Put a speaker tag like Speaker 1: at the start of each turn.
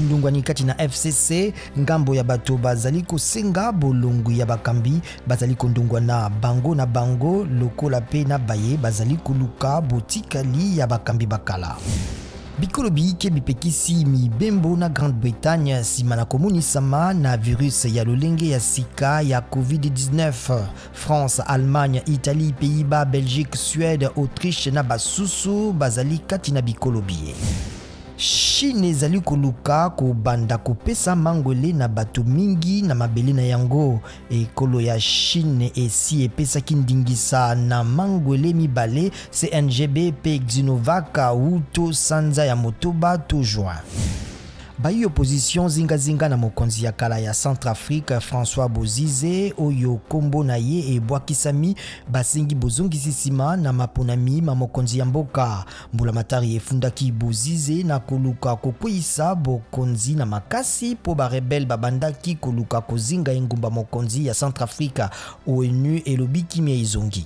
Speaker 1: ndungwani kati na FCC ngambo ya bato bazali kosenga bolongo ya bakambi bazali kondungwa na bango lokola pe na baye bazali koluka botikali ya bakambi bakala. Bikolo biike bipekisi mibembo na Grande-Bretagne sima na komunisama na virus ya lolenge ya sika ya COVID-19. France, Allemagne, Italie, Pays-Bas, Belgique, Suède, Autriche na basusu bazali kati na bikolo biye. Chine ezali koluka kobanda kopesa mangole na bato mingi na mabele na yango. Ekolo ya Chine esi epesaki ndingisa na mangole mibale CNGB pe Xinovac uto sanza ya motoba to juin. Bayi opposition zinga na mokonzi ya kala ya Centrafrique François Bozize oyo kombo na ye ebwakisami basengi bozongisi sima na maponami ma mokonzi ya mboka. Mbulamatari efundaki Bozize na koluka kokwisa bokonzi na makasi po ba rebel babandaki koluka kozinga engumba mokonzi ya Centrafrique. ONU elobiki me izongi.